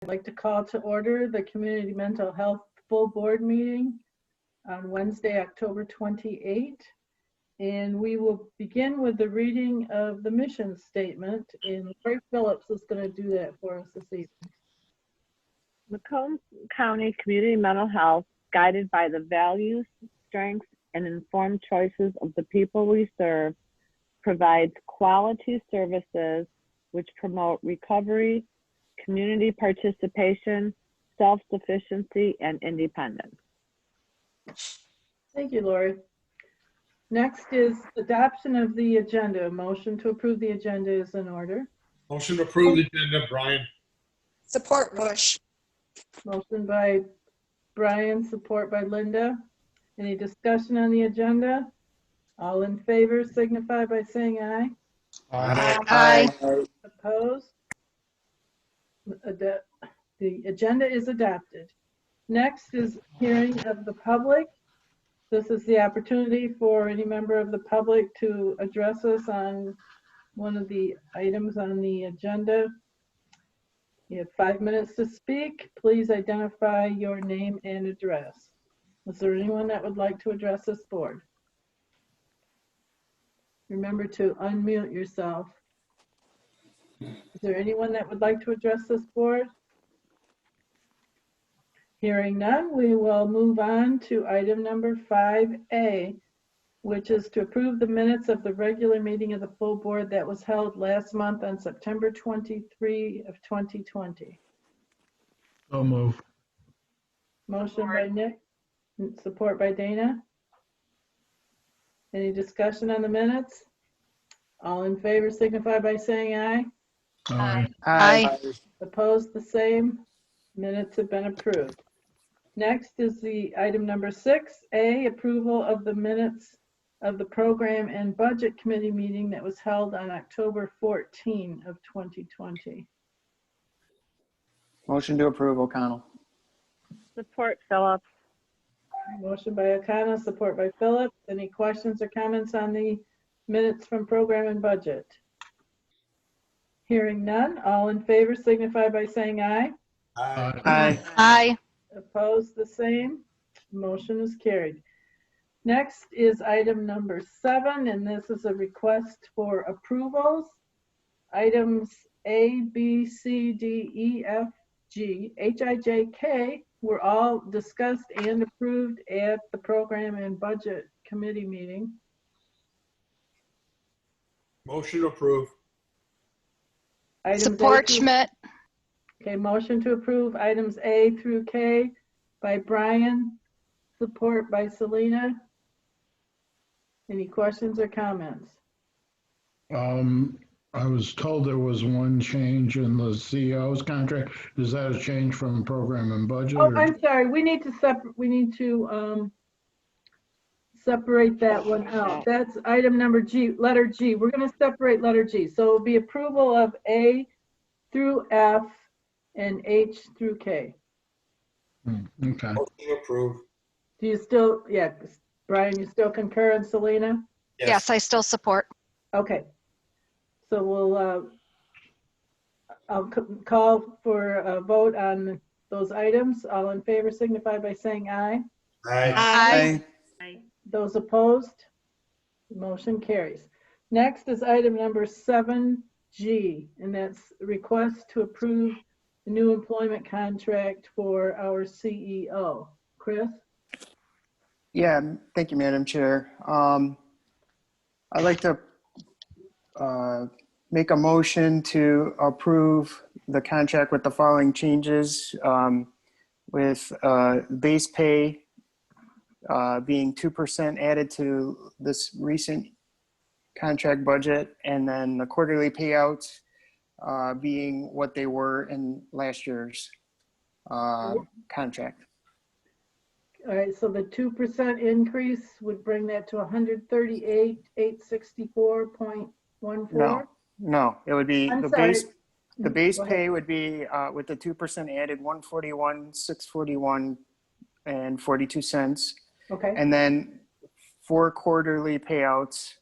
I'd like to call to order the Community Mental Health Full Board Meeting on Wednesday, October 28. And we will begin with the reading of the mission statement, and Craig Phillips is going to do that for us this evening. Macomb County Community Mental Health, guided by the values, strengths, and informed choices of the people we serve, provides quality services which promote recovery, community participation, self-sufficiency, and independence. Thank you, Lori. Next is adoption of the agenda. A motion to approve the agenda is in order. Motion to approve the agenda, Brian. Support Bush. Motion by Brian, support by Linda. Any discussion on the agenda? All in favor signify by saying aye. Aye. Opposed? The agenda is adopted. Next is hearing of the public. This is the opportunity for any member of the public to address us on one of the items on the agenda. You have 5 minutes to speak. Please identify your name and address. Is there anyone that would like to address this board? Remember to unmute yourself. Is there anyone that would like to address this board? Hearing none, we will move on to item number 5A, which is to approve the minutes of the regular meeting of the full board that was held last month on September 23 of 2020. So move. Motion by Nick, support by Dana. Any discussion on the minutes? All in favor signify by saying aye. Aye. Opposed, the same. Minutes have been approved. Next is the item number 6A, approval of the minutes of the Program and Budget Committee meeting that was held on October 14 of 2020. Motion to approve, O'Connell. Support Phillips. Motion by O'Connell, support by Phillips. Any questions or comments on the minutes from Program and Budget? Hearing none, all in favor signify by saying aye. Aye. Opposed, the same. Motion is carried. Next is item number 7, and this is a request for approvals. Items A, B, C, D, E, F, G, H, I, J, K were all discussed and approved at the Program and Budget Committee meeting. Motion to approve. Items Support A through- Schmidt. Okay, motion to approve items A through K by Brian, support by Selena. Any questions or comments? I was told there was one change in the CEO's contract. Is that a change from program and budget? Oh, or- I'm sorry. We need to separate that one out. That's item number G, letter G. We're going to separate letter G. So it'll be approval of A through F and H through K. Okay. Motion to approve. Do you still, yeah, Brian, you still concur, and Selena? Yes, I still support. Okay. So we'll, I'll call for a vote on those items. All in favor signify by saying aye. Aye. Those opposed? Motion carries. Next is item number 7G, and that's a request to approve the new employment contract for our CEO. Chris? Yeah, thank you, Madam Chair. I'd like to make a motion to approve the contract with the following changes, with base pay being 2% added to this recent contract budget, and then the quarterly payouts being what they were in last year's contract. All right, so the 2% increase would bring that to 138,864.14? No, it would be I'm the sorry. base. The base Go ahead. pay would be with the 2% added 141,641 and 42 cents, Okay, and then 4 quarterly payouts,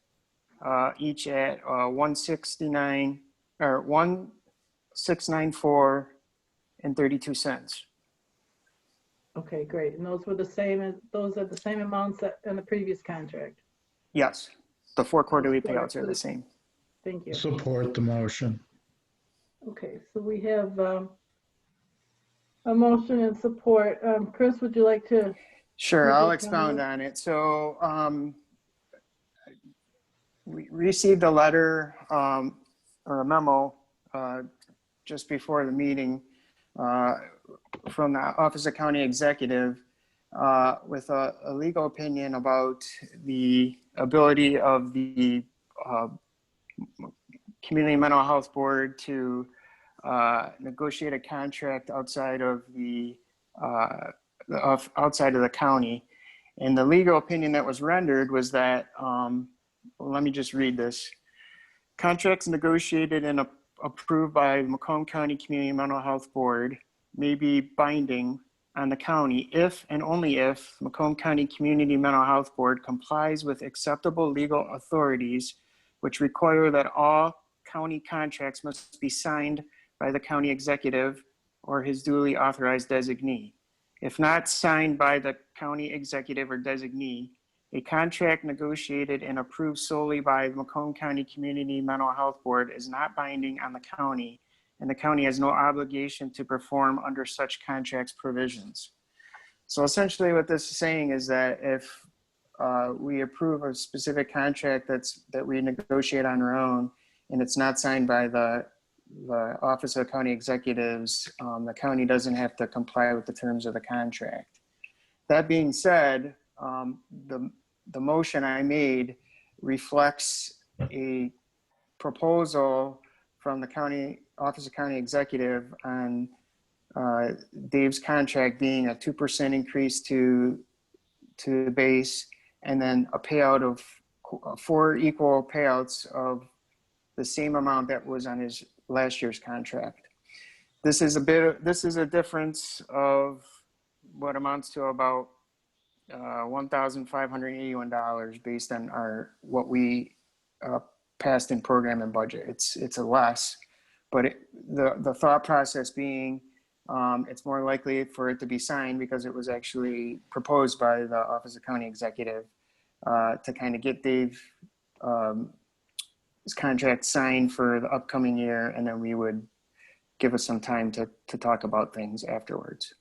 each at 169 or 1,694 $1,004.32. Okay, great. And those were the same, those are the same amounts that in the previous contract. Yes, the 4 quarterly payouts are the same. Thank you. Support the motion. Okay, so we have a motion and support. Chris, would you like to? Sure, I'll expound on it. So we received a letter or a memo just before the meeting from the Office of County Executive with a legal opinion about the ability of the Community Mental Health Board to negotiate a contract outside of outside of the county. And the legal opinion that was rendered was that, let me just read this. Contracts negotiated and approved by the Macomb County Community Mental Health Board may be binding on the county if and only if Macomb County Community Mental Health Board complies with acceptable legal authorities, which require that all county contracts must be signed by the county executive or his duly authorized designee. If not signed by the county executive or designee, a contract negotiated and approved solely by the Macomb County Community Mental Health Board is not binding on the county, and the county has no obligation to perform under such contracts provisions. So essentially what this is saying is that if we approve a specific contract that we negotiate on our own and it's not signed by the Office of County Executives, the county doesn't have to comply with the terms of the contract. That being said, the motion I made reflects a proposal from the county Office of County Executive on Dave's contract being a 2% increase to the base, and then a payout of 4 equal payouts of the same amount that was on his last year's contract. This is a difference of what amounts to about $1,581 based on what we passed in program and budget. It's a less, but the thought process being it's more likely for it to be signed because it was actually proposed by the Office of County Executive to kind of get Dave his contract signed for the upcoming year, and then we would give us some time to talk about things afterwards.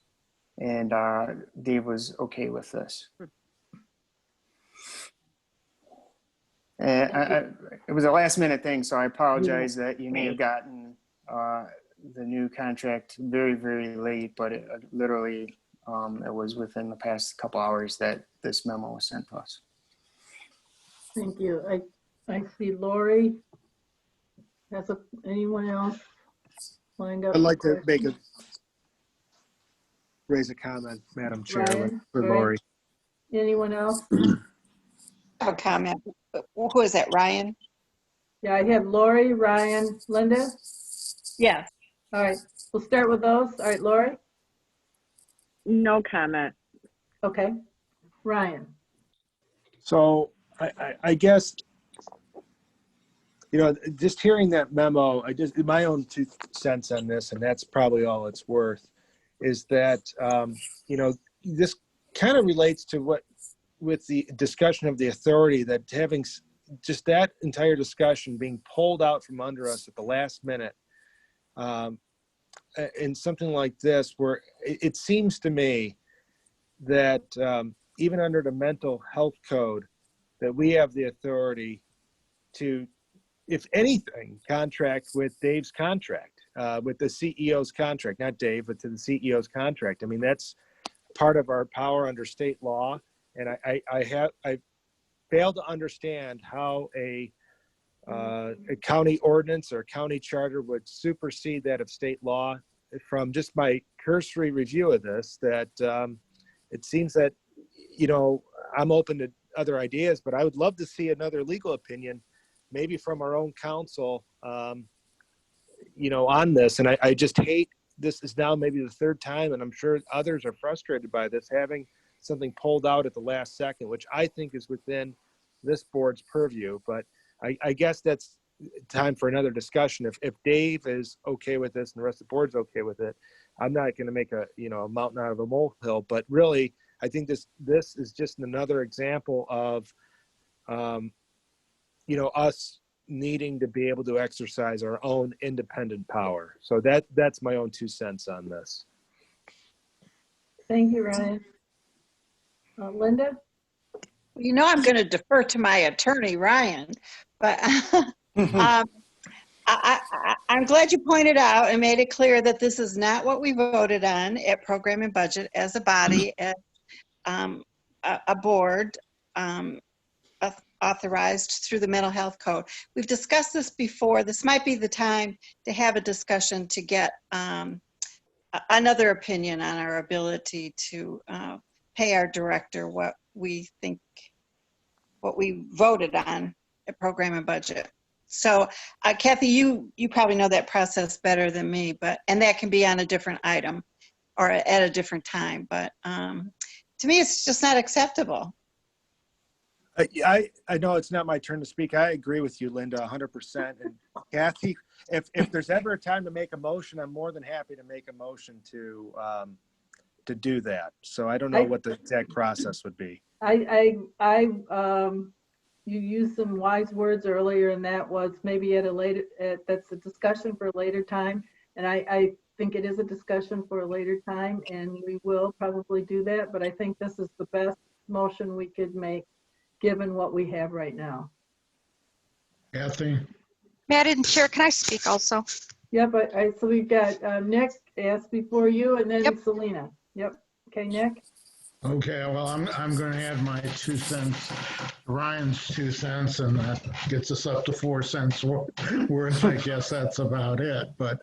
And Dave was okay with this. And it was a last minute thing, so I apologize that you may have gotten the new contract very, very late, but it literally it was within the past couple hours that this memo was sent to us. Thank you. I see Lori. Anyone else lined up? I'd like to raise a comment, Madam Chair, Ryan, for right. Lori. Anyone else? I have a comment. Who is that, Ryan? Yeah, I have Lori, Ryan, Linda. Yes, All right, we'll start with those. All right, Lori. no comment. Okay, Ryan. So I guess, just hearing that memo, my own 2 cents on this, and that's probably all it's worth, is that, this kind of relates to with the discussion of the authority, that having just that entire discussion being pulled out from under us at the last minute, in something like this, where it seems to me that even under the mental health code, that we have the authority to, if anything, contract with Dave's contract, with the CEO's contract, not Dave, but to the CEO's contract. I mean, that's part of our power under state law. And I fail to understand how a county ordinance or county charter would supersede that of state law. From just my cursory review of this, that it seems that, I'm open to other ideas, but I would love to see another legal opinion, maybe from our own counsel, on this. And I just hate, this is now maybe the 3rd time, and I'm sure others are frustrated by this, having something pulled out at the last second, which I think is within this board's purview. But I guess that's time for another discussion. If Dave is okay with this and the rest of the board's okay with it, I'm not going to make a mountain out of a molehill, but really, I think this is just another example of, us needing to be able to exercise our own independent power. So that's my own 2 cents on this. Thank you, Ryan. Linda? I'm going to defer to my attorney, Ryan, but I'm glad you pointed out and made it clear that this is not what we voted on at Program and Budget as a body, as a board authorized through the Mental Health Code. We've discussed this before. This might be the time to have a discussion to get another opinion on our ability to pay our director what we voted on at Program and Budget. So Kathy, you probably know that process better than me, and that can be on a different item or at a different time, but to me, it's just not acceptable. I know it's not my turn to speak. I agree with you, Linda, 100%. And Kathy, if there's ever a time to make a motion, I'm more than happy to make a motion to do that. So I don't know what the exact process would be. You used some wise words earlier, and that was maybe that's a discussion for a later time. And I think it is a discussion for a later time, and we will probably do that. But I think this is the best motion we could make, given what we have right now. Kathy? Madam Chair, can I speak also? Yep, so we've got Nick asked before you, and then Yep. Selena. Yep. Okay, Nick? Okay, well, I'm going to add my 2 cents, Ryan's 2 cents, and that gets us up to 4 cents worth. I guess that's about it. But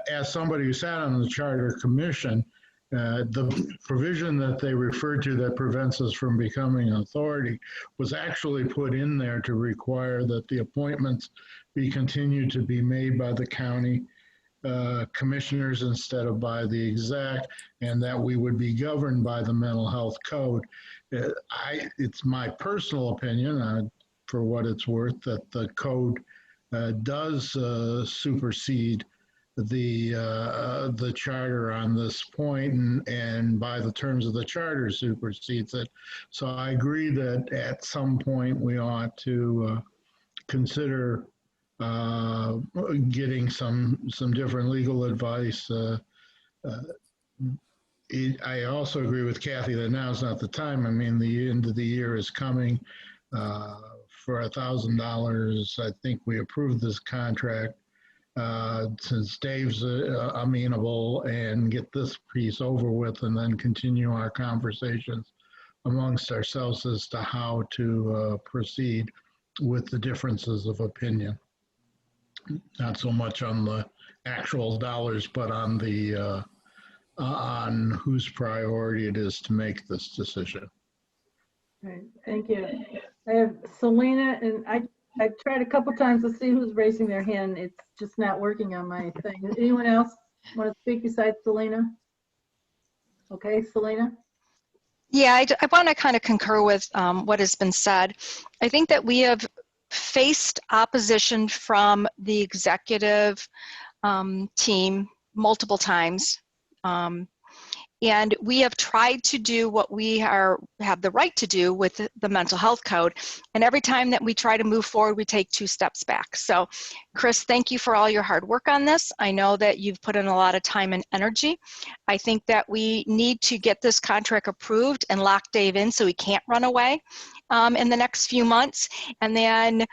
as somebody who sat on the Charter Commission, the provision that they referred to that prevents us from becoming an authority was actually put in there to require that the appointments be continued to be made by the county commissioners instead of by the exec, and that we would be governed by the mental health code. It's my personal opinion, for what it's worth, that the code does supersede the charter on this point, and by the terms of the charter supersedes it. So I agree that at some point we ought to consider getting some different legal advice. I also agree with Kathy that now's not the time. I mean, the end of the year is coming. For $1,000, I think we approved this contract since Dave's amenable, and get this piece over with, and then continue our conversations amongst ourselves as to how to proceed with the differences of opinion. Not so much on the actual dollars, but on the on whose priority it is to make this decision. Right, thank you. I have Selena, and I've tried a couple times to see who's raising their hand. It's just not working on my thing. Anyone else want to speak besides Selena? Okay, Selena? Yeah, I want to kind of concur with what has been said. I think that we have faced opposition from the executive team multiple times. And we have tried to do what we have the right to do with the mental health code. And every time that we try to move forward, we take 2 steps back. So Chris, thank you for all your hard work on this. I know that you've put in a lot of time and energy. I think that we need to get this contract approved and lock Dave in so he can't run away in the next few months. And then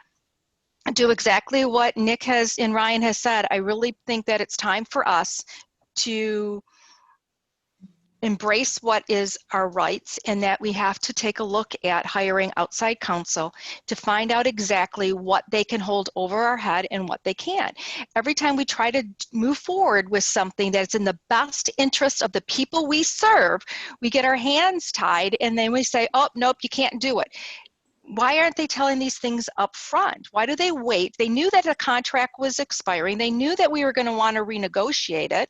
do exactly what Nick and Ryan has said. I really think that it's time for us to embrace what is our rights, and that we have to take a look at hiring outside counsel to find out exactly what they can hold over our head and what they can't. Every time we try to move forward with something that's in the best interest of the people we serve, we get our hands tied, and then we say, oh, nope, you can't do it. why aren't they telling these things up front? Why do they wait? They knew that a contract was expiring. They knew that we were going to want to renegotiate it,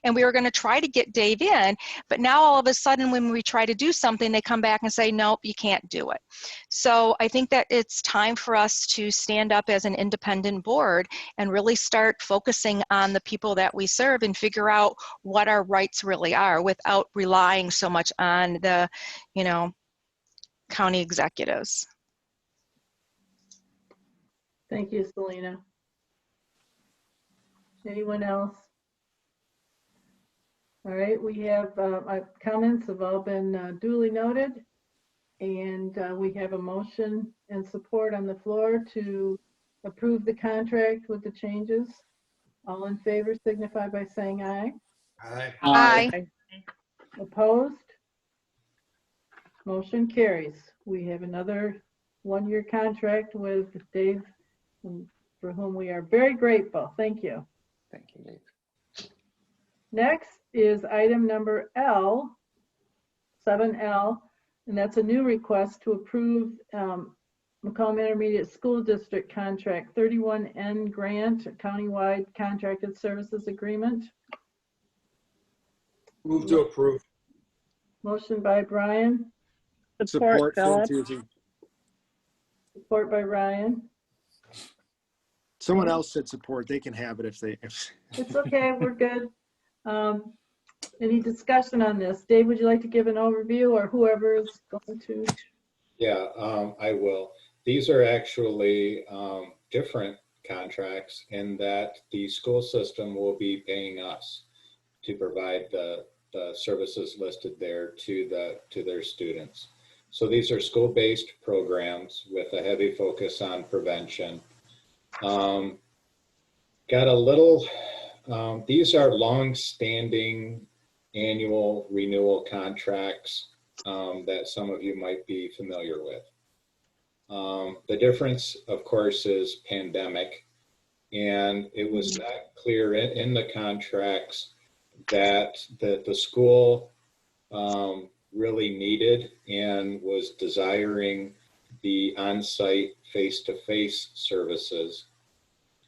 and we were going to try to get Dave in. But now all of a sudden, when we try to do something, they come back and say, nope, you can't do it. So I think that it's time for us to stand up as an independent board and really start focusing on the people that we serve and figure out what our rights really are without relying so much on the, county executives. Thank you, Selena. Anyone else? All right, we have, our comments have all been duly noted, and we have a motion and support on the floor to approve the contract with the changes. All in favor signify by saying aye. Aye. Aye. Opposed? Motion carries. We have another one-year contract with Dave, for whom we are very grateful. Thank you. Thank you, Dave. Next is item number L, 7L, and that's a new request to approve Macomb Intermediate School District Contract 31N Grant, Countywide Contracted Services Agreement. Move to approve. Motion by Brian, Support Philip. Susie. support by Ryan. Someone else said support. They can have it if they. It's okay, we're good. Any discussion on this? Dave, would you like to give an overview, or whoever is going to? Yeah, I will. These are actually different contracts in that the school system will be paying us to provide the services listed there to their students. So these are school-based programs with a heavy focus on prevention. Got a little, these are long-standing annual renewal contracts that some of you might be familiar with. The difference, of course, is pandemic, and it was not clear in the contracts that the school really needed and was desiring the on-site face-to-face services.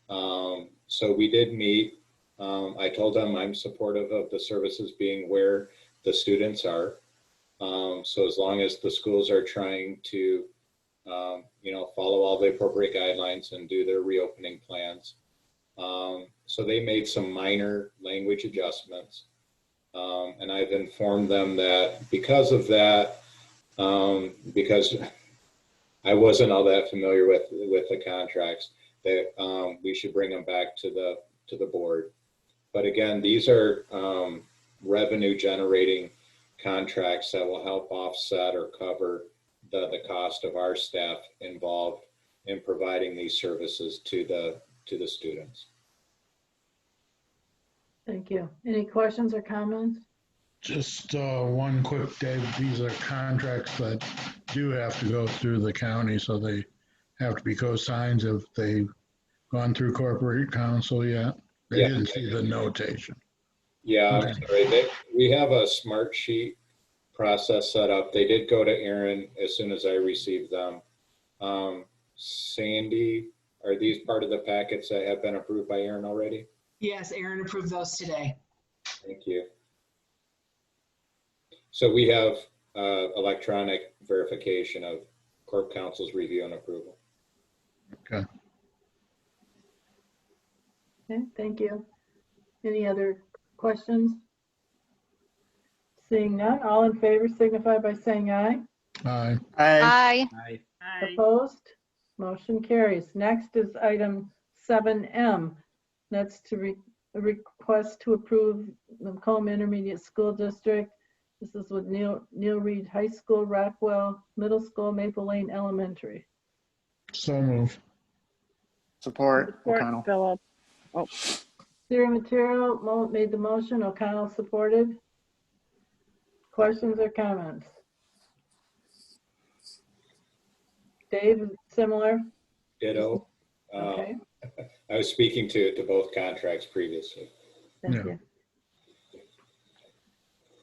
So we did meet. I told them I'm supportive of the services being where the students are. So as long as the schools are trying to, follow all the appropriate guidelines and do their reopening plans. So they made some minor language adjustments. And I've informed them that because of that, because I wasn't all that familiar with the contracts, that we should bring them back to the board. But again, these are revenue generating contracts that will help offset or cover the cost of our staff involved in providing these services to the students. Thank you. Any questions or comments? Just one quick, Dave. These are contracts that do have to go through the county, so they have to be co-signed. If they've gone through corporate council yet? They Yeah. didn't see the notation. Yeah, Okay. I'm sorry. We have a smart sheet process set up. They did go to Aaron as soon as I received them. Sandy, are these part of the packets that have been approved by Aaron already? Yes, Aaron approved those today. Thank you. So we have electronic verification of Corp Council's review and approval. Okay. Okay, thank you. Any other questions? Seeing none, all in favor signify by saying aye. Aye. Aye. Aye. Opposed? Motion carries. Next is item 7M. That's to a request to approve the Macomb Intermediate School District. This is with Neil Reed High School, Rockwell Middle School, Maple Lane Elementary. So move. Support, Support O'Connell. Philip. Theory Material made the motion, O'Connell supported. Questions or comments? Dave, similar? Ditto. Okay, I was speaking to both contracts previously. thank Yeah. you.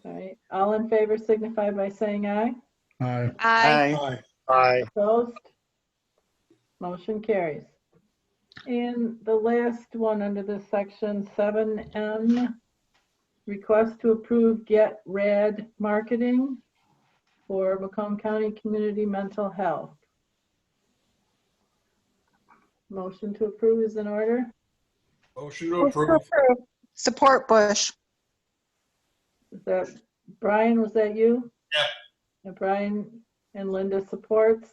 All right, all in favor signify by saying aye. Aye. Aye. Aye. Opposed? Motion carries. And the last one under this section, 7M, request to approve Get Rad marketing for Macomb County Community Mental Health. Motion to approve is in order. Motion to approve. Support Bush. Is that, Brian, was that you? Yeah. And Brian and Linda supports.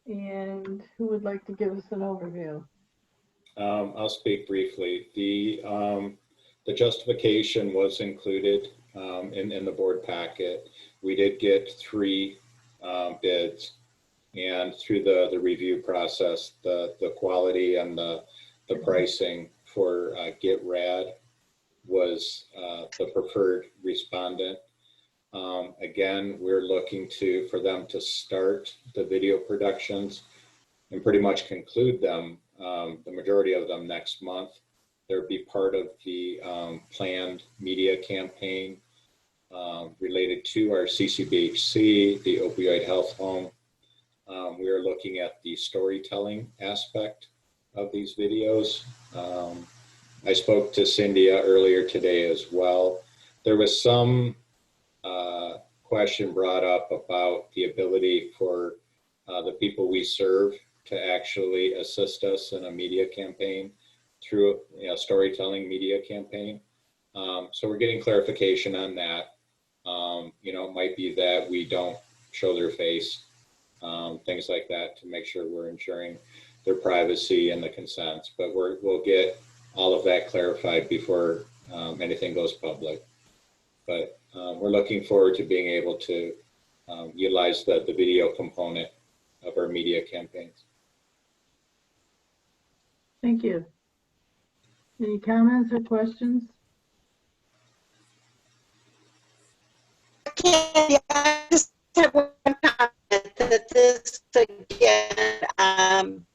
And who would like to give us an overview? I'll speak briefly. The justification was included in the board packet. We did get 3 bids, and through the review process, the quality and the pricing for Get Rad was the preferred respondent. Again, we're looking for them to start the video productions and pretty much conclude them, the majority of them, next month. They'll be part of the planned media campaign related to our CCBHC, the opioid health home. We are looking at the storytelling aspect of these videos. I spoke to Cynthia earlier today as well. There was some question brought up about the ability for the people we serve to actually assist us in a media campaign through a storytelling media campaign. So we're getting clarification on that. It might be that we don't show their face, things like that, to make sure we're ensuring their privacy and the consents. But we'll get all of that clarified before anything goes public. But we're looking forward to being able to utilize the video component of our media campaigns. Thank you. Any comments or questions? I just have one comment that this again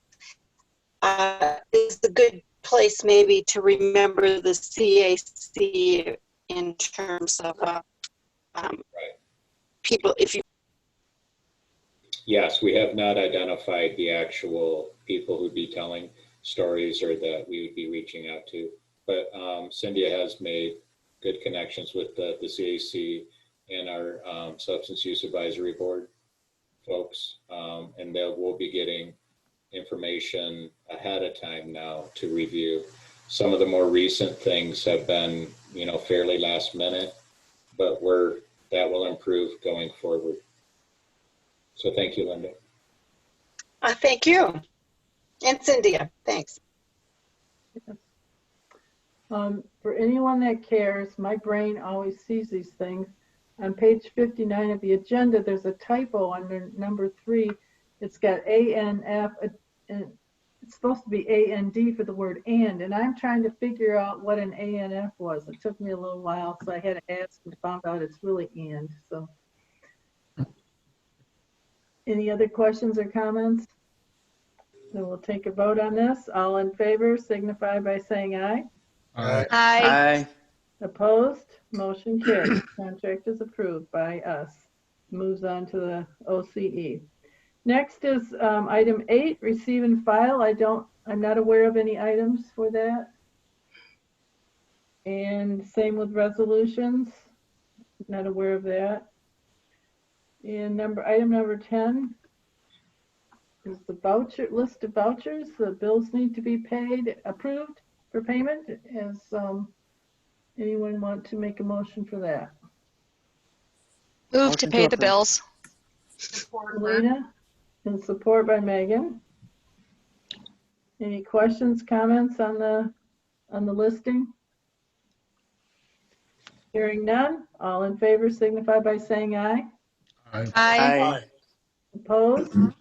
is a good place maybe to remember the CAC in terms of people. If you Yes, we have not identified the actual people who'd be telling stories or that we would be reaching out to, but Cynthia has made good connections with the CAC and our Substance Use Advisory Board folks, and we'll be getting information ahead of time now to review. Some of the more recent things have been, fairly last minute, but that will improve going forward. So thank you, Linda. thank you. And Cynthia, thanks. For anyone that cares, my brain always sees these things. On page 59 of the agenda, there's a typo under number 3. It's got ANF, and it's supposed to be AND for the word and I'm trying to figure out what an ANF was. It took me a little while, so I had to ask and found out it's really and. So, any other questions or comments? So we'll take a vote on this. All in favor signify by saying aye. Aye. Aye. Opposed? Motion carries. Contract is approved by us. Moves on to the OCE. Next is item 8, receive and file. I'm not aware of any items for that. And same with resolutions. Not aware of that. And item number 10 is the list of vouchers. The bills need to be approved for payment. As anyone want to make a motion for that? Move to pay the bills. Elena, and support by Megan. Any questions, comments on the listing? Hearing none, all in favor signify by saying aye. Aye. Aye. Opposed? All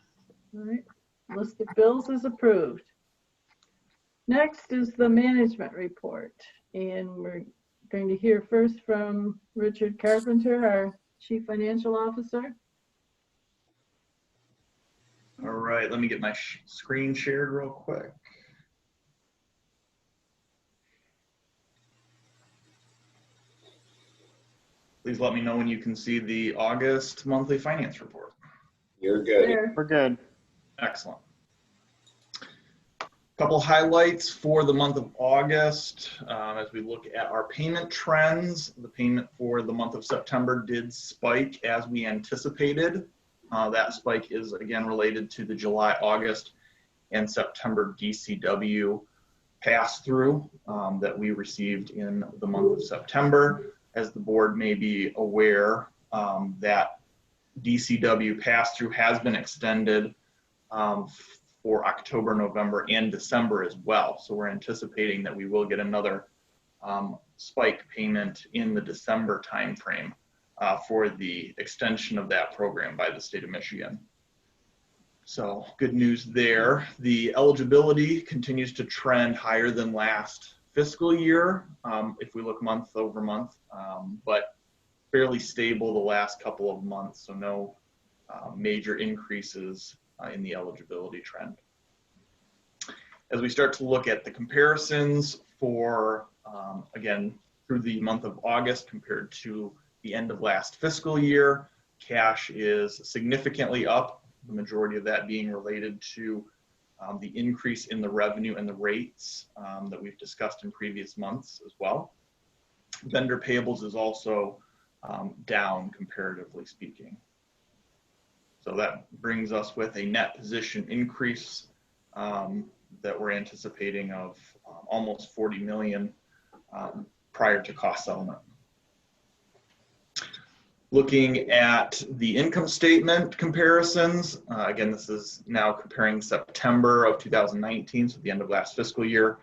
right. List of bills is approved. Next is the management report, and we're going to hear first from Richard Carpenter, our Chief Financial Officer. All right, let me get my screen shared real quick. Please let me know when you can see the August monthly finance report. You're good. There. We're good. Excellent. Couple highlights for the month of August. As we look at our payment trends, the payment for the month of September did spike as we anticipated. That spike is again related to the July, August, and September DCW pass-through that we received in the month of September. As the board may be aware, that DCW pass-through has been extended for October, November, and December as well. So we're anticipating that we will get another spike payment in the December timeframe for the extension of that program by the state of Michigan. So good news there. The eligibility continues to trend higher than last fiscal year if we look month over month, but fairly stable the last couple of months, so no major increases in the eligibility trend. As we start to look at the comparisons for, again, through the month of August compared to the end of last fiscal year, cash is significantly up, the majority of that being related to the increase in the revenue and the rates that we've discussed in previous months as well. Vendor payables is also down comparatively speaking. So that brings us with a net position increase that we're anticipating of almost 40 million prior to cost settlement. Looking at the income statement comparisons, again, this is now comparing September of 2019, so the end of last fiscal year,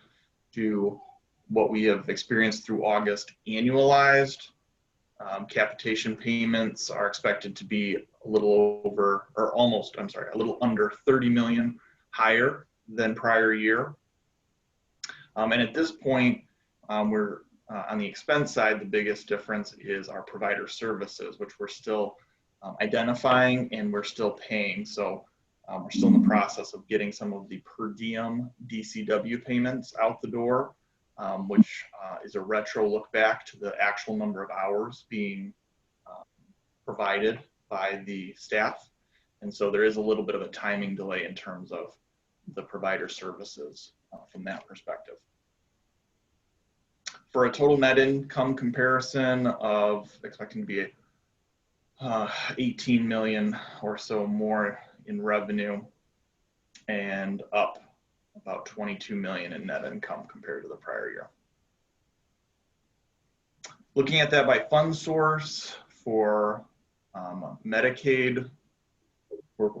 to what we have experienced through August annualized. Capitation payments are expected to be a little over, or almost, I'm sorry, a little under 30 million higher than prior year. And at this point, we're on the expense side, the biggest difference is our provider services, which we're still identifying and we're still paying. So we're still in the process of getting some of the per diem DCW payments out the door, which is a retro look back to the actual number of hours being provided by the staff. And so there is a little bit of a timing delay in terms of the provider services from that perspective. For a total net income comparison of expecting to be 18 million or so more in revenue and up about 22 million in net income compared to the prior year. Looking at that by fund source for Medicaid, we're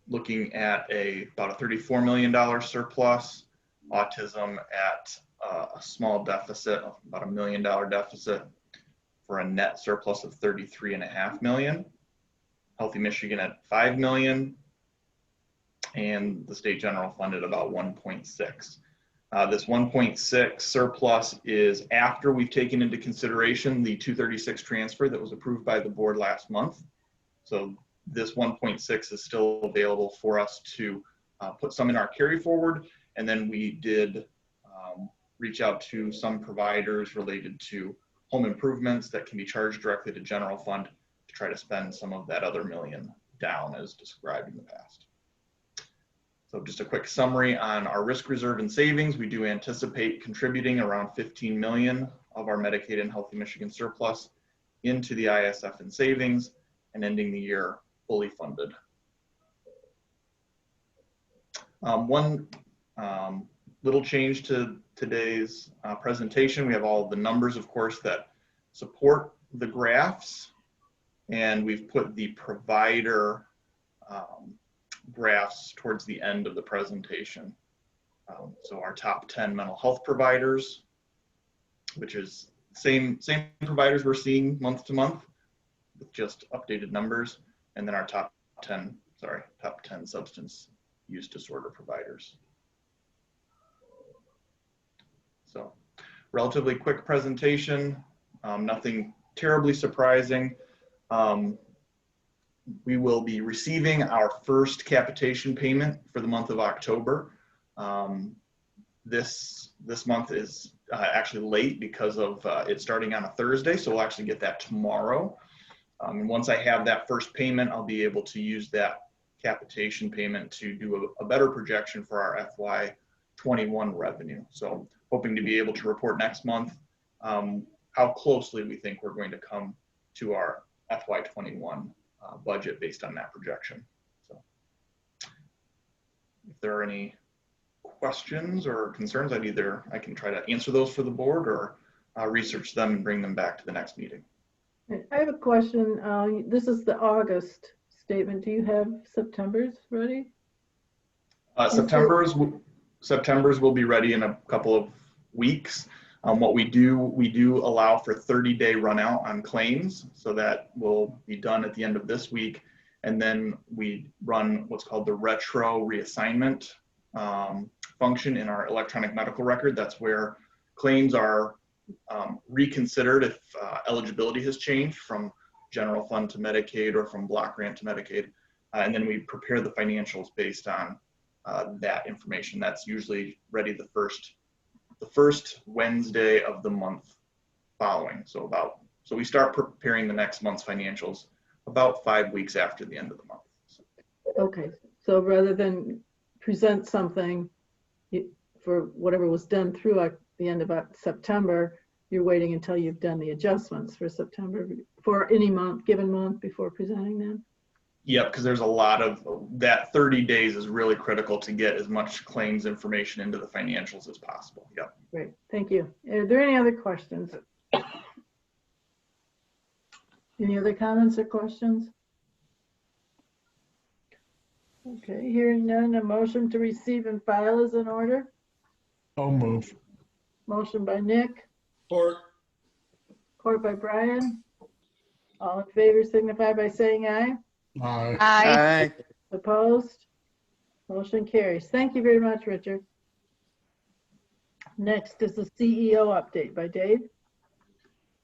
looking at about a $34 million surplus, autism at a small deficit of about $1 million deficit for a net surplus of 33.5 million. Healthy Michigan at 5 million, and the state general fund at about 1.6. This 1.6 surplus is after we've taken into consideration the 236 transfer that was approved by the board last month. So this 1.6 is still available for us to put some in our carry forward, and then we did reach out to some providers related to home improvements that can be charged directly to general fund to try to spend some of that other million down as described in the past. So just a quick summary on our risk reserve and savings. We do anticipate contributing around 15 million of our Medicaid and Healthy Michigan surplus into the ISF and savings and ending the year fully funded. One little change to today's presentation. We have all the numbers, of course, that support the graphs, and we've put the provider graphs towards the end of the presentation. So our top 10 mental health providers, which is same providers we're seeing month to month with just updated numbers, and then our top 10 substance use disorder providers. So relatively quick presentation, nothing terribly surprising. We will be receiving our first capitation payment for the month of October. This month is actually late because of it starting on a Thursday, so we'll actually get that tomorrow. And once I have that first payment, I'll be able to use that capitation payment to do a better projection for our FY 21 revenue. So hoping to be able to report next month how closely we think we're going to come to our FY21 budget based on that projection. So if there are any questions or concerns, I can try to answer those for the board or research them and bring them back to the next meeting. I have a question. This is the August statement. Do you have September's ready? September's will be ready in a couple of weeks. What we do allow for 30-day run out on claims, so that will be done at the end of this week. And then we run what's called the retro reassignment function in our electronic medical record. That's where claims are reconsidered if eligibility has changed from general fund to Medicaid or from block grant to Medicaid. And then we prepare the financials based on that information. That's usually ready the first Wednesday of the month following. So we start preparing the next month's financials about 5 weeks after the end of the month. Okay, so rather than present something for whatever was done through the end of September, you're waiting until you've done the adjustments for September for any given month before presenting them? Yep, because there's a lot of that 30 days is really critical to get as much claims information into the financials as possible. Yep. Great, thank you. Are there any other questions? Any other comments or questions? Okay, hearing none, a motion to receive and file is in order. So move. Motion by Nick, support by Brian. All in favor signify by saying aye. Aye. Aye. Opposed? Motion carries. Thank you very much, Richard. Next is the CEO update by Dave.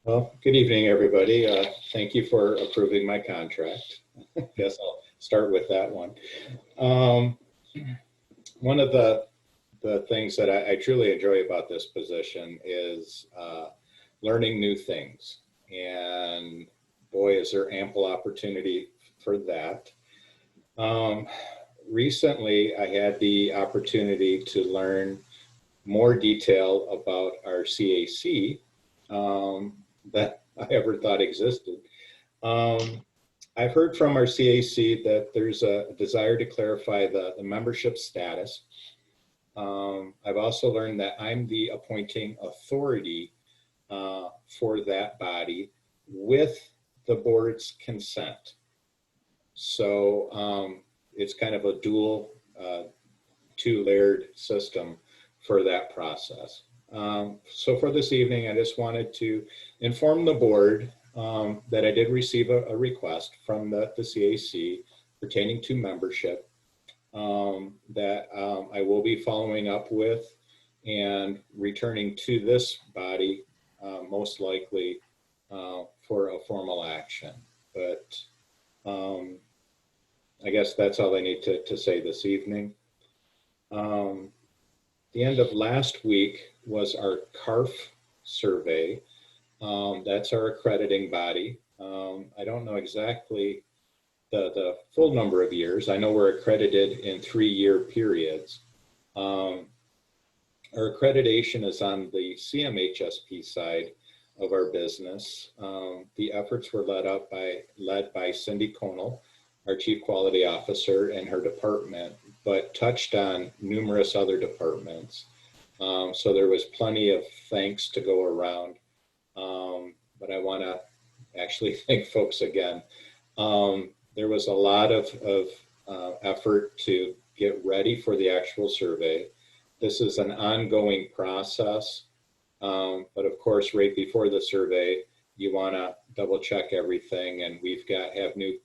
Well, good evening, everybody. Thank you for approving my contract. I guess I'll start with that one. One of the things that I truly enjoy about this position is learning new things. And boy, is there ample opportunity for that. Recently, I had the opportunity to learn more detail about our CAC that I ever thought existed. I've heard from our CAC that there's a desire to clarify the membership status. I've also learned that I'm the appointing authority for that body with the board's consent. So it's kind of a dual two-layered system for that process. So for this evening, I just wanted to inform the board that I did receive a request from the CAC pertaining to membership that I will be following up with and returning to this body most likely for a formal action. But I guess that's all I need to say this evening. The end of last week was our CARF survey. That's our accrediting body. I don't know exactly the full number of years. I know we're accredited in 3-year periods. Our accreditation is on the CMHSP side of our business. The efforts were led by Cindy Conal, our Chief Quality Officer, and her department, but touched on numerous other departments. So there was plenty of thanks to go around. But I want to actually thank folks again. There was a lot of effort to get ready for the actual survey. This is an ongoing process. But of course, right before the survey, you want to double check everything, and have new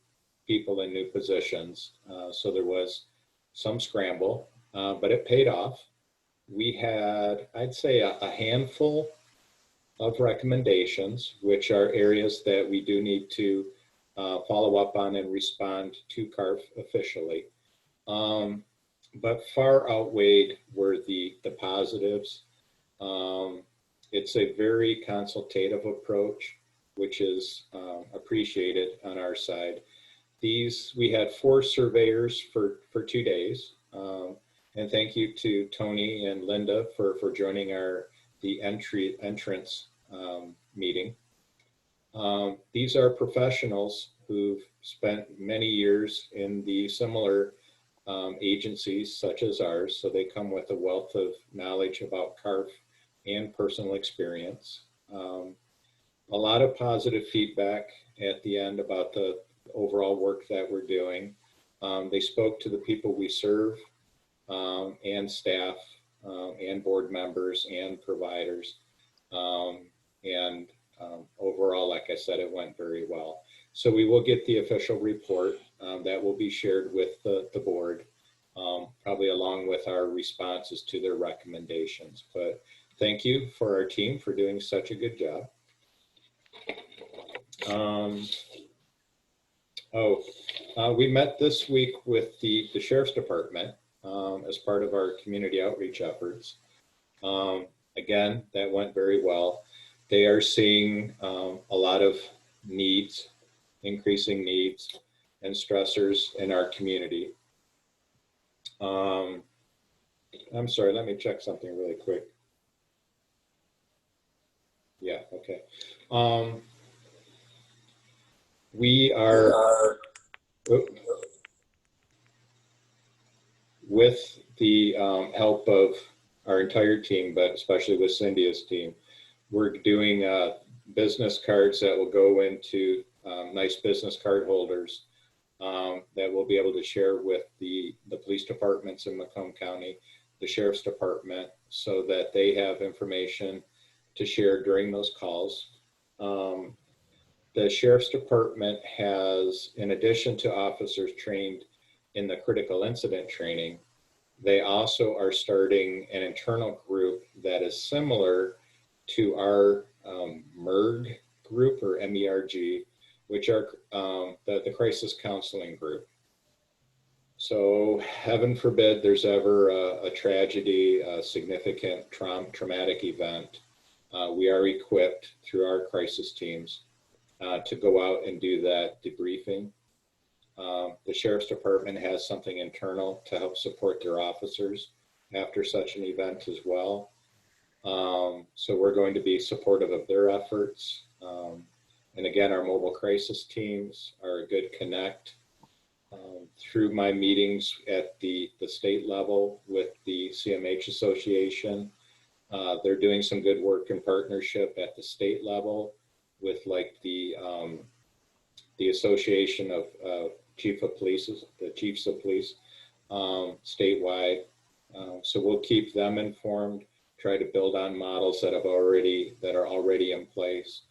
people in new positions. So there was some scramble, but it paid off. We had, I'd say, a handful of recommendations, which are areas that we do need to follow up on and respond to CARF officially. But far outweighed were the positives. It's a very consultative approach, which is appreciated on our side. We had 4 surveyors for 2 days, And thank you to Tony and Linda for joining the entrance meeting. These are professionals who've spent many years in the similar agencies such as ours, so they come with a wealth of knowledge about CARF and personal experience. A lot of positive feedback at the end about the overall work that we're doing. They spoke to the people we serve, and staff, and board members and providers. Overall, like I said, it went very well. So we will get the official report that will be shared with the board, probably along with our responses to their recommendations. But thank you for our team for doing such a good job. We met this week with the Sheriff's Department as part of our community outreach efforts. Again, that went very well. They are seeing a lot of needs, increasing needs and stressors in our community. I'm sorry, let me check something really quick. Yeah, okay. We are, with the help of our entire team, but especially with Cynthia's team, we're doing business cards that will go into nice business card holders that we'll be able to share with the police departments in Macomb County, the Sheriff's Department, so that they have information to share during those calls. The Sheriff's Department has, in addition to officers trained in the critical incident training, they also are starting an internal group that is similar to our MERG group, or MERG, which are the crisis counseling group. So heaven forbid there's ever a tragedy, a significant traumatic event, we are equipped through our crisis teams to go out and do that debriefing. The Sheriff's Department has something internal to help support their officers after such an event as well. So we're going to be supportive of their efforts. And again, our mobile crisis teams are a good connect. Through my meetings at the state level with the CMH Association, they're doing some good work in partnership at the state level with like the Association of Chiefs of Police statewide. So we'll keep them informed, try to build on models that are already in place,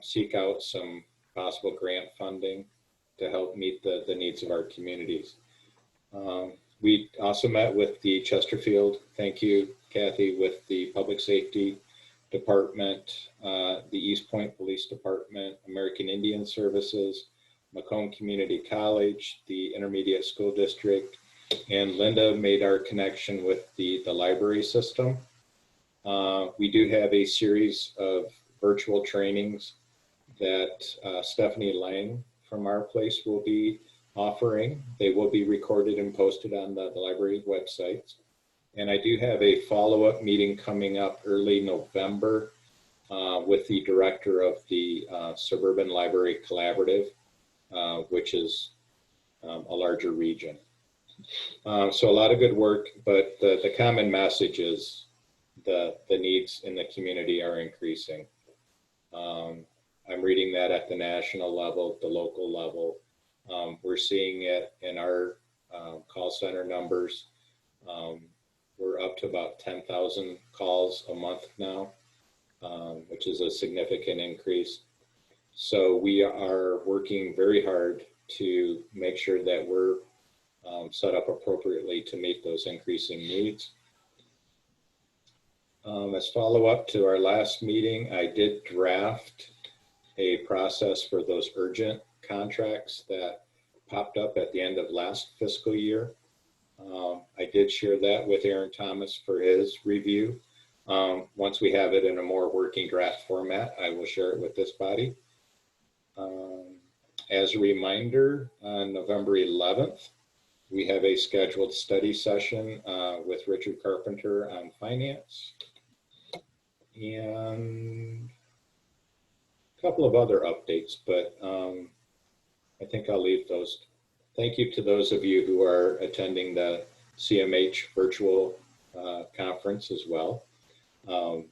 seek out some possible grant funding to help meet the needs of our communities. We also met with the Chesterfield, thank you, Kathy, with the Public Safety Department, the East Point Police Department, American Indian Services, Macomb Community College, the Intermediate School District, and Linda made our connection with the library system. We do have a series of virtual trainings that Stephanie Lang from our place will be offering. They will be recorded and posted on the library websites. And I do have a follow-up meeting coming up early November with the director of the Suburban Library Collaborative, which is a larger region. So a lot of good work, but the common message is the needs in the community are increasing. I'm reading that at the national level, the local level. We're seeing it in our call center numbers. We're up to about 10,000 calls a month now, which is a significant increase. So we are working very hard to make sure that we're set up appropriately to meet those increasing needs. As follow up to our last meeting, I did draft a process for those urgent contracts that popped up at the end of last fiscal year. I did share that with Aaron Thomas for his review. Once we have it in a more working draft format, I will share it with this body. As a reminder, on November 11th, we have a scheduled study session with Richard Carpenter on finance, and a couple of other updates, but I think I'll leave those. Thank you to those of you who are attending the CMH virtual conference as well. High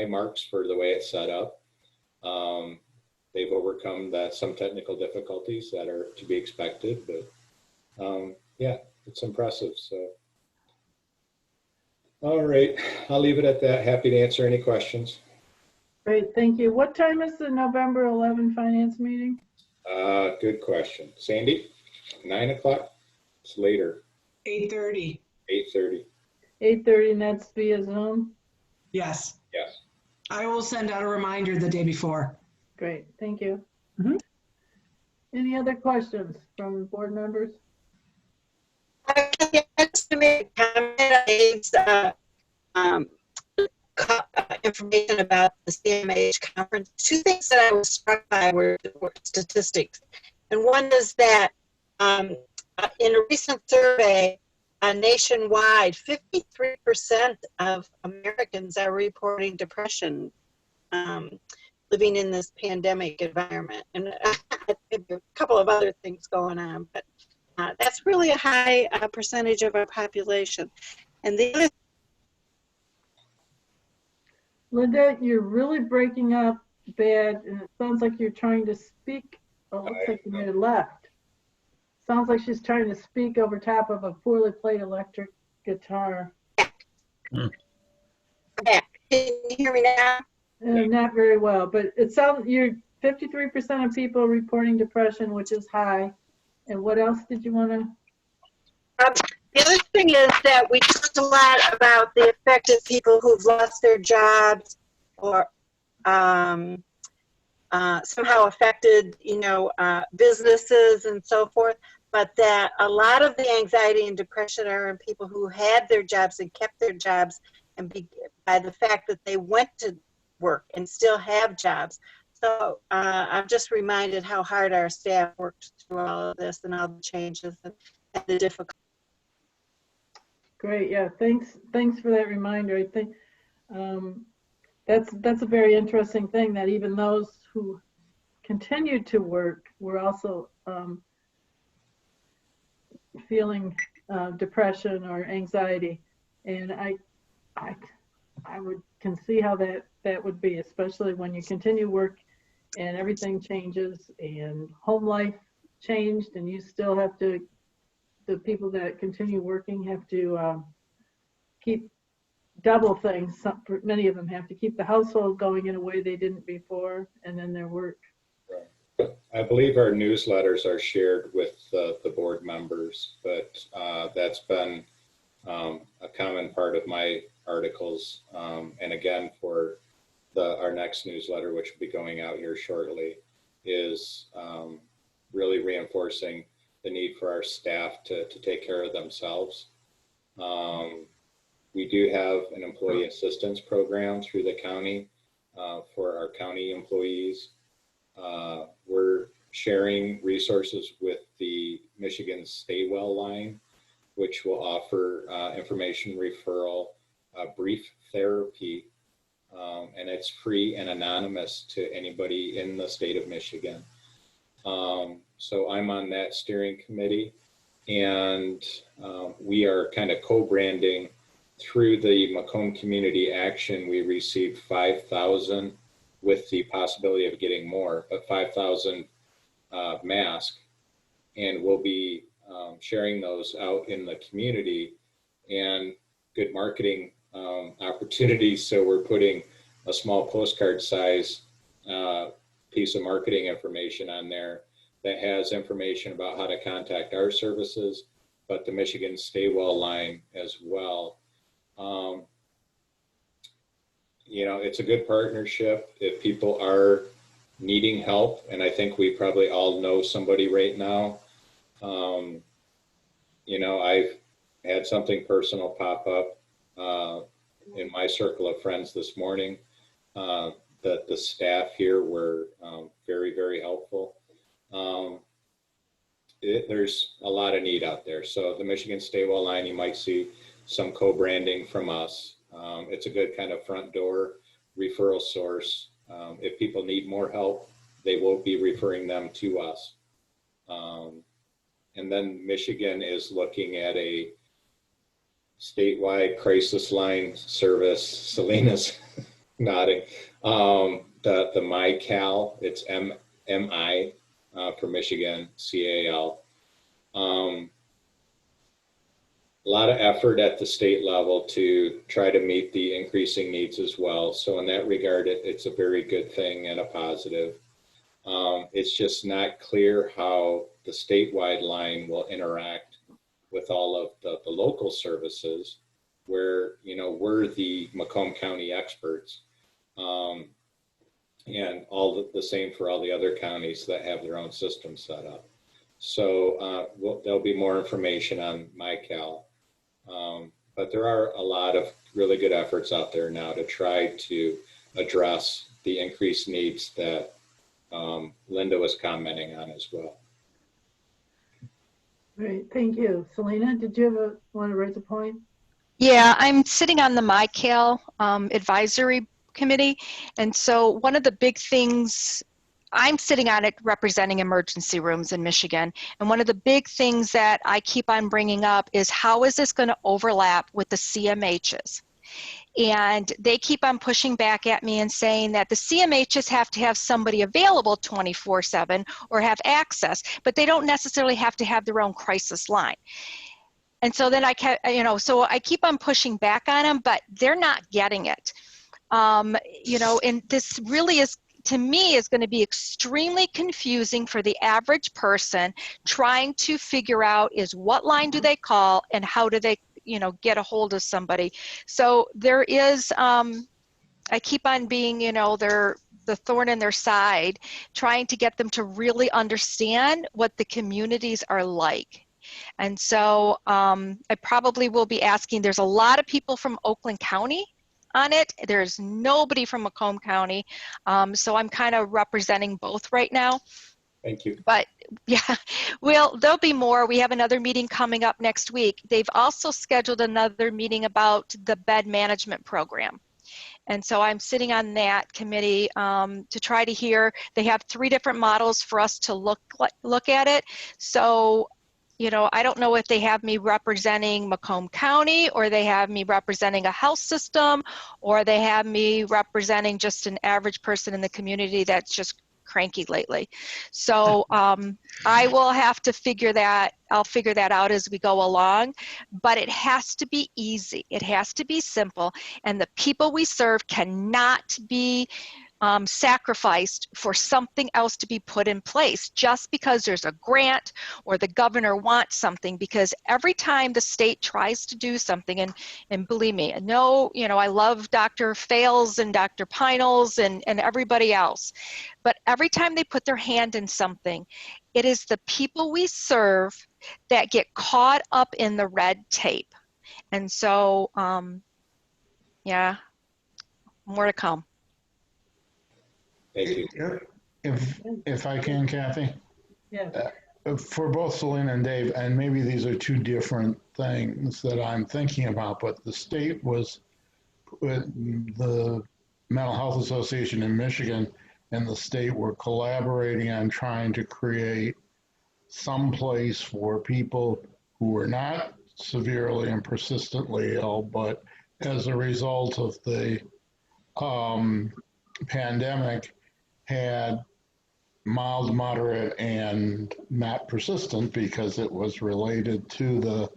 marks for the way it's set up. They've overcome some technical difficulties that are to be expected, but yeah, it's impressive. So, all right, I'll leave it at that. Happy to answer any questions. Great, thank you. What time is the November 11 finance meeting? Good question. Sandy, 9 o'clock? It's later. 8:30. 8:30. 8:30, and that's via Zoom? Yes. Yes. I will send out a reminder the day before. Great, thank you. Mhm. Any other questions from board members? Just to make a comment, information about the CMH conference. Two things that I was struck by were statistics. And one is that in a recent survey nationwide, 53% of Americans are reporting depression living in this pandemic environment. And maybe a couple of other things going on, but that's really a high percentage of our population. And the other Linda, you're really breaking up bad, and it sounds like you're trying to speak. Oh, it looks like you may have left. Sounds like she's trying to speak over top of a poorly played electric guitar. back. Can you hear me now? Not very well, but it sounds you're 53% of people reporting depression, which is high. And what else did you want to? The other thing is that we talked a lot about the effect of people who've lost their jobs or somehow affected, businesses and so forth, but that a lot of the anxiety and depression are in people who had their jobs and kept their jobs, and by the fact that they went to work and still have jobs. So I'm just reminded how hard our staff worked through all of this and all the changes and the difficulties. Great, yeah, thanks for that reminder. I think that's a very interesting thing, that even those who continued to work were also feeling depression or anxiety, and I can see how that would be, especially when you continue work and everything changes and home life changed, and you still have to. The people that continue working have to keep double things. Many of them have to keep the household going in a way they didn't before, and then their work. Right. I believe our newsletters are shared with the board members, but that's been a common part of my articles. And again, for our next newsletter, which will be going out here shortly, is really reinforcing the need for our staff to take care of themselves. We do have an employee assistance program through the county for our county employees. We're sharing resources with the Michigan Stay Well line, which will offer information referral, brief therapy, and it's free and anonymous to anybody in the state of Michigan. So I'm on that steering committee, and we are kind of co-branding through the Macomb Community Action. We received 5,000 with the possibility of getting more, but 5,000 masks, and we'll be sharing those out in the community, and good marketing opportunities. So we're putting a small postcard size piece of marketing information on there that has information about how to contact our services, but the Michigan Stay Well line as well. It's a good partnership. If people are needing help, and I think we probably all know somebody right now, I've had something personal pop up in my circle of friends this morning. That the staff here were very, very helpful. there's a lot of need out there. So the Michigan Statewide line, you might see some co-branding from us. It's a good kind of front door referral source. If people need more help, they will be referring them to us. And then Michigan is looking at a statewide crisis line service. Selena's nodding. The MyCal, it's MI for Michigan, CAL. A lot of effort at the state level to try to meet the increasing needs as well. So in that regard, it's a very good thing and a positive. It's just not clear how the statewide line will interact with all of the local services where, you know, we're the Macomb County experts. And all the same for all the other counties that have their own system set up. So there'll be more information on MyCal. But there are a lot of really good efforts out there now to try to address the increased needs that Linda was commenting on as well. Great, thank you. Selena, did you want to raise a point? Yeah, I'm sitting on the MyCal advisory committee. And so one of the big things, I'm sitting on it representing emergency rooms in Michigan. And one of the big things that I keep on bringing up is how is this going to overlap with the CMHs? And they keep on pushing back at me and saying that the CMHs have to have somebody available 24/7 or have access, but they don't necessarily have to have their own crisis line. And so then I keep on pushing back on them, but they're not getting it. You know, and this really is, to me, is going to be extremely confusing for the average person trying to figure out is what line do they call and how do they, you know, get a hold of somebody. So there is, I keep on being, you know, the thorn in their side, trying to get them to really understand what the communities are like. And so I probably will be asking, there's a lot of people from Oakland County on it. There's nobody from Macomb County. So I'm kind of representing both right now. Thank you. But yeah, well, there'll be more. We have another meeting coming up next week. They've also scheduled another meeting about the bed management program. And so I'm sitting on that committee to try to hear. They have 3 different models for us to look at it. So, you know, I don't know if they have me representing Macomb County or they have me representing a health system or they have me representing just an average person in the community that's just cranky lately. So I will have to figure that, I'll figure that out as we go along, but it has to be easy. It has to be simple. And the people we serve cannot be sacrificed for something else to be put in place just because there's a grant or the governor wants something, because every time the state tries to do something, and believe me, no, you know, I love Dr. Fales and Dr. Pinels and everybody else, but every time they put their hand in something, it is the people we serve that get caught up in the red tape. And so, yeah, more to come. Thank you. If I can, Kathy, Yes. for both Selena and Dave, and maybe these are 2 different things that I'm thinking about, but the state was, the Mental Health Association in Michigan and the state were collaborating on trying to create some place for people who were not severely and persistently ill, but as a result of the pandemic, had mild, moderate, and not persistent because it was related to the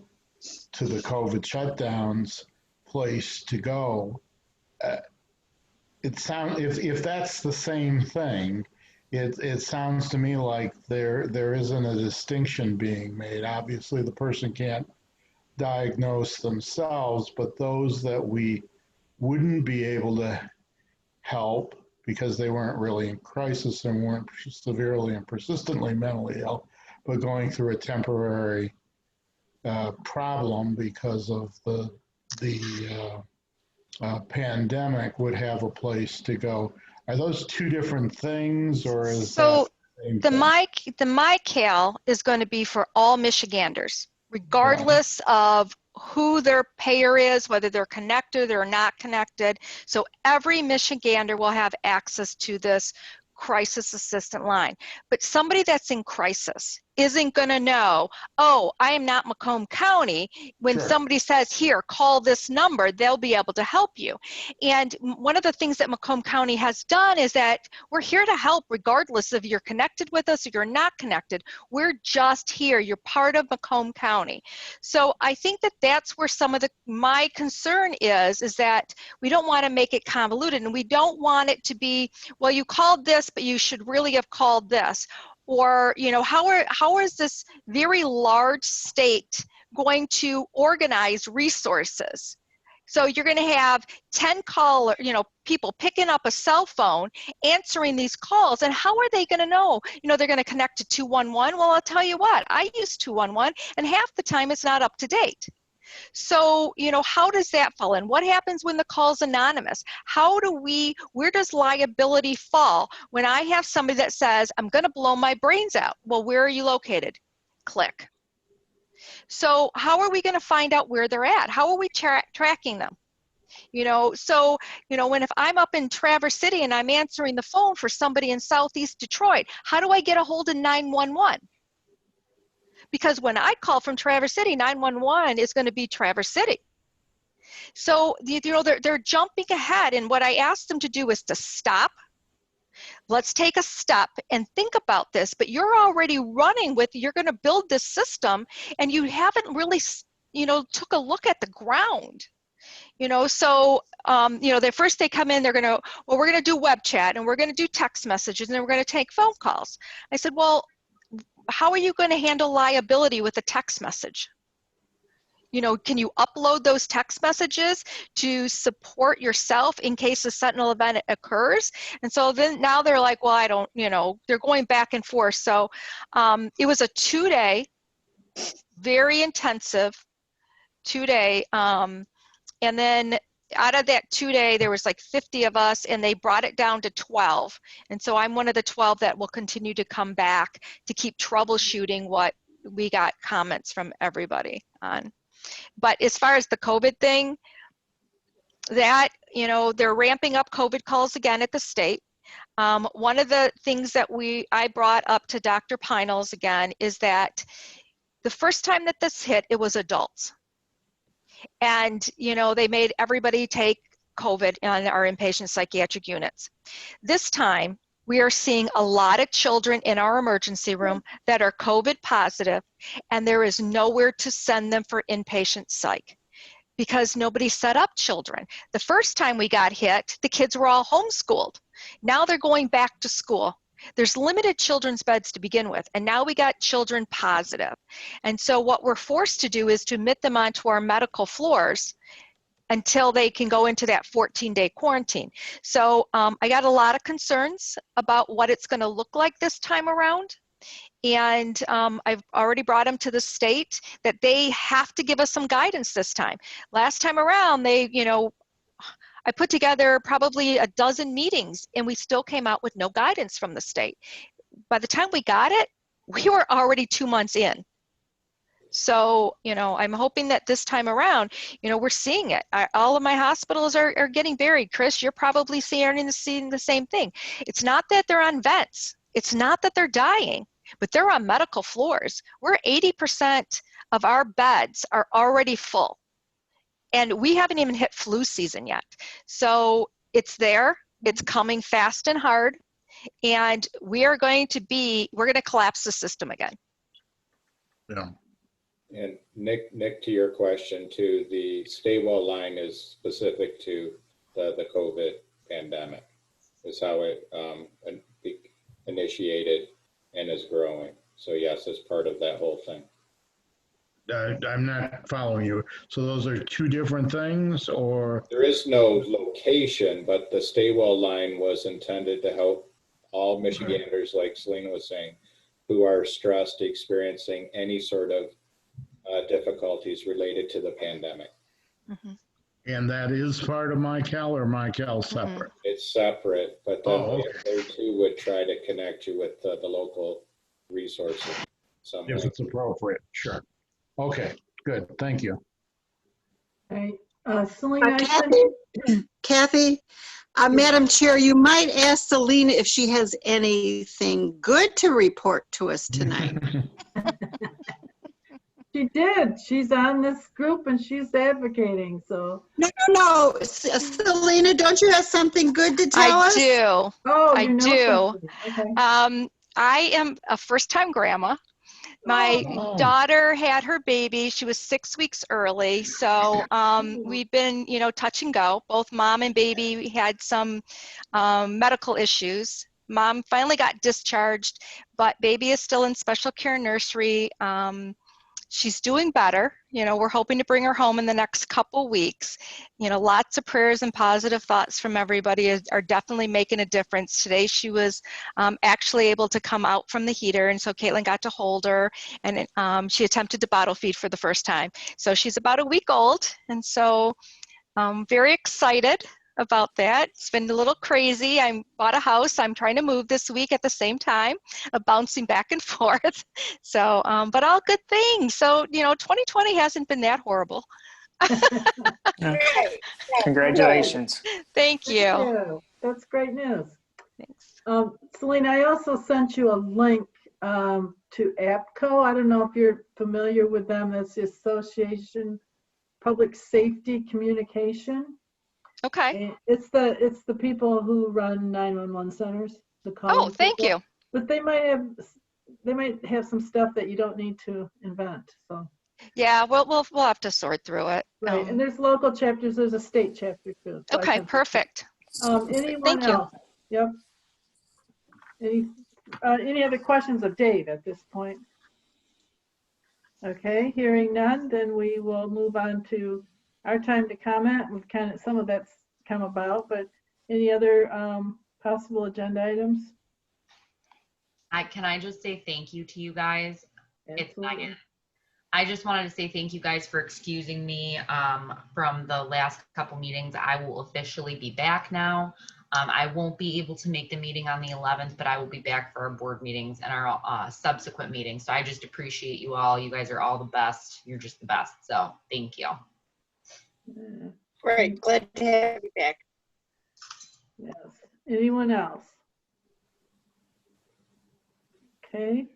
COVID shutdowns, place to go. It sounds, if that's the same thing, it sounds to me like there isn't a distinction being made. Obviously, the person can't diagnose themselves, but those that we wouldn't be able to help because they weren't really in crisis and weren't severely and persistently mentally ill, but going through a temporary problem because of the pandemic, would have a place to go. Are those 2 different things, or is So Same The thing. MyCal is going to be for all Michiganders, regardless of who their payer is, whether they're connected or not connected. So every Michigander will have access to this crisis assistant line. But somebody that's in crisis isn't going to know, oh, I am not Macomb County. When Sure. somebody says, here, call this number, they'll be able to help you. And one of the things that Macomb County has done is that we're here to help regardless if you're connected with us or you're not connected. We're just here. You're part of Macomb County. So I think that that's where some of my concern is that we don't want to make it convoluted, and we don't want it to be, well, you called this, but you should really have called this. Or, you know, how is this very large state going to organize resources? So you're going to have 10 people picking up a cell phone, answering these calls, and how are they going to know? You know, they're going to connect to 211. Well, I'll tell you what, I use 211, and half the time it's not up to date. So, you know, how does that fall in? What happens when the call's anonymous? Where does liability fall when I have somebody that says, I'm going to blow my brains out? Well, where are you located? Click. So how are we going to find out where they're at? How are we tracking them? You know, so, you know, if I'm up in Traverse City and I'm answering the phone for somebody in Southeast Detroit, how do I get a hold of 911? Because when I call from Traverse City, 911 is going to be Traverse City. So, you know, they're jumping ahead. And what I asked them to do is to stop. Let's take a step and think about this. But you're already running you're going to build this system, and you haven't really, you know, took a look at the ground. You know, so, you know, they come in, they're going to, well, we're going to do web chat, and we're going to do text messages, and then we're going to take phone calls. I said, well, how are you going to handle liability with a text message? You know, can you upload those text messages to support yourself in case a sentinel event occurs? And so then now they're like, well, I don't, you know, they're going back and forth. So it was a 2-day, very intensive 2-day. And then out of that 2-day, there was like 50 of us, and they brought it down to 12. And so I'm one of the 12 that will continue to come back to keep troubleshooting what we got comments from everybody on. But as far as the COVID thing, that, you know, they're ramping up COVID calls again at the state. One of the things that I brought up to Dr. Pinels again is that the first time that this hit, it was adults. And, you know, they made everybody take COVID on our inpatient psychiatric units. This time, we are seeing a lot of children in our emergency room that are COVID positive, and there is nowhere to send them for inpatient psych because nobody set up children. The first time we got hit, the kids were all homeschooled. Now they're going back to school. There's limited children's beds to begin with, and now we got children positive. And so what we're forced to do is to admit them onto our medical floors until they can go into that 14-day quarantine. So I got a lot of concerns about what it's going to look like this time around. And I've already brought them to the state that they have to give us some guidance this time. Last time around, I put together probably a dozen meetings, and we still came out with no guidance from the state. By the time we got it, we were already 2 months in. So, you know, I'm hoping that this time around, you know, we're seeing it. All of my hospitals are getting buried. Chris, you're probably seeing the same thing. It's not that they're on vents. It's not that they're dying, but they're on medical floors. We're 80% of our beds are already full. And we haven't even hit flu season yet. So it's there. It's coming fast and hard. And we're going to collapse the system again. Yeah. And Nick, to your question too, the stay well line is specific to the COVID pandemic. Is how it initiated and is growing. So yes, it's part of that whole thing. I'm not following you. So those are two different things, or? There is no location, but the stay well line was intended to help all Michiganders, like Selena was saying, who are stressed, experiencing any sort of difficulties related to the pandemic. Mm-hmm. And that is part of MyCal or MyCal separate? It's separate, but then Oh, they too would try to connect you with the local resources some if way. it's appropriate, sure. Okay, good, thank you. All right, Selena, I sent Kathy, Kathy, Madam Chair, you might ask Selena if she has anything good to report to us tonight. she did. She's on this group and she's advocating, so. No. Selena, don't you have something good to tell I us? do. Oh, I you know do. something. Okay. I am a first-time grandma. My Oh. daughter had her baby. She was 6 weeks early. So we've been, touch and go. Both mom and baby had some medical issues. Mom finally got discharged, but baby is still in special care nursery. She's doing better. We're hoping to bring her home in the next couple weeks. Lots of prayers and positive thoughts from everybody are definitely making a difference. Today she was actually able to come out from the heater, and so Caitlin got to hold her, and she attempted to bottle feed for the first time. So she's about a week old, and so very excited about that. It's been a little crazy. I bought a house. I'm trying to move this week at the same time, bouncing back and forth. So, but all good things. So, 2020 hasn't been that horrible. Congratulations. Thank you. That's great news. Thanks. Selena, I also sent you a link to APCO. I don't know if you're familiar with them. That's the Association Public Safety Communication. Okay. And it's the people who run 911 centers. The Oh, thank you. But they might have some stuff that you don't need to invent. So. Yeah, we'll have to sort through it. Right, and there's local chapters. There's a state chapter too. So okay, perfect. Anyone else? Yep. Any other questions of Dave at this point? Okay, hearing none, then we will move on to our time to comment. We've some of that's come about, but any other possible agenda items? Can I just say thank you to you guys? Absolutely. It's Megan. I just wanted to say thank you guys for excusing me from the last couple meetings. I will officially be back now. I won't be able to make the meeting on the 11th, but I will be back for our board meetings and our subsequent meetings. So I just appreciate you all. You guys are all the best. You're just the best. So thank you. Great. Glad to have you back. Yes. Anyone else? Okay.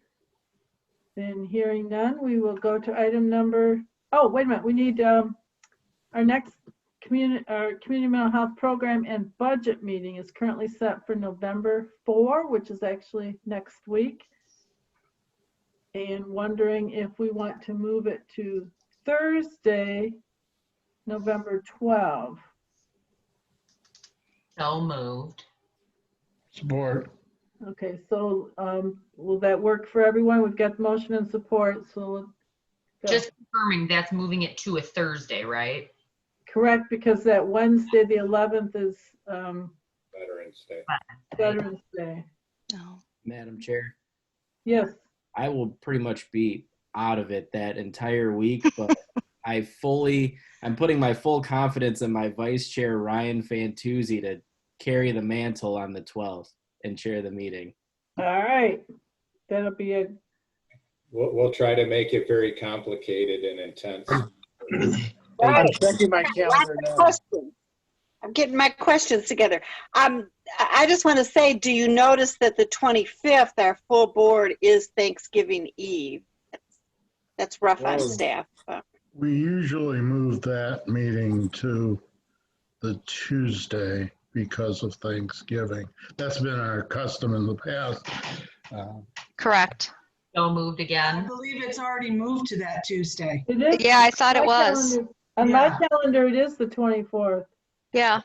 Then hearing none, we will go to item number, oh, wait a minute. We need our next community mental health program and budget meeting is currently set for November 4, which is actually next week. And wondering if we want to move it to Thursday, November 12. So moved. Support. Okay, so will that work for everyone? We've got motion and support, so. Just confirming that's moving it to a Thursday, right? Correct, because that Wednesday, the 11th is Veterans Day. Veterans Day. Oh. Madam Chair, Yes. I will pretty much be out of it that entire week, but I'm putting my full confidence in my vice chair, Ryan Fantuzzi, to carry the mantle on the 12th and chair the meeting. All right. That'll be a. We'll try to make it very complicated and intense. I'm checking my calendar now. I'm getting my questions together. I just want to say, do you notice that the 25th, our full board is Thanksgiving Eve? That's rough on staff. We usually move that meeting to the Tuesday because of Thanksgiving. That's been our custom in the past. Correct. So moved I again. believe it's already moved to that Tuesday. It is. Yeah, I thought it My was. calendar- On my calendar, it is the 24th. Yeah,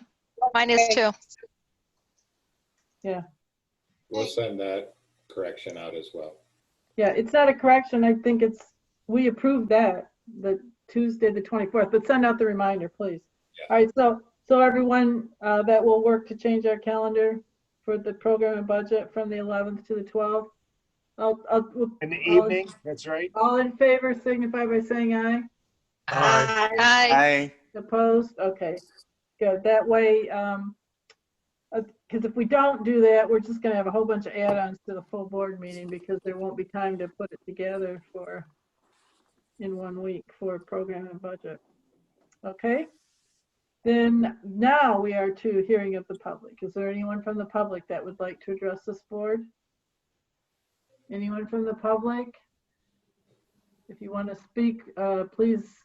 mine is too. Yeah. We'll send that correction out as well. Yeah, it's not a correction. I think we approved that, the Tuesday, the 24th, but send out the reminder, please. Yeah. All right, so everyone that will work to change our calendar for the program and budget from the 11th to the 12th. In the evening, that's right. All in favor signify by saying aye. Aye. Aye. Aye. Opposed? Okay, good. That way, because if we don't do that, we're just gonna have a whole bunch of add-ons to the full board meeting because there won't be time to put it together in 1 week for program and budget. Okay? Then now we are to hearing of the public. Is there anyone from the public that would like to address this board? Anyone from the public? If you want to speak, please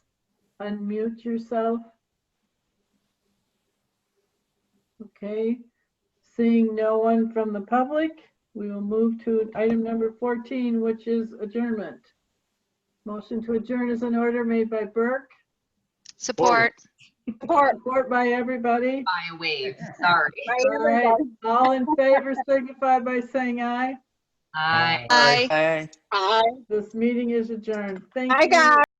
unmute yourself. Okay, seeing no one from the public, we will move to item number 14, which is adjournment. Motion to adjourn is in order made by Burke. Support. Support by everybody. By a wave, sorry. All right, all in favor signify by saying aye. Aye. Aye. This meeting is adjourned. Thank you. Hi, guys.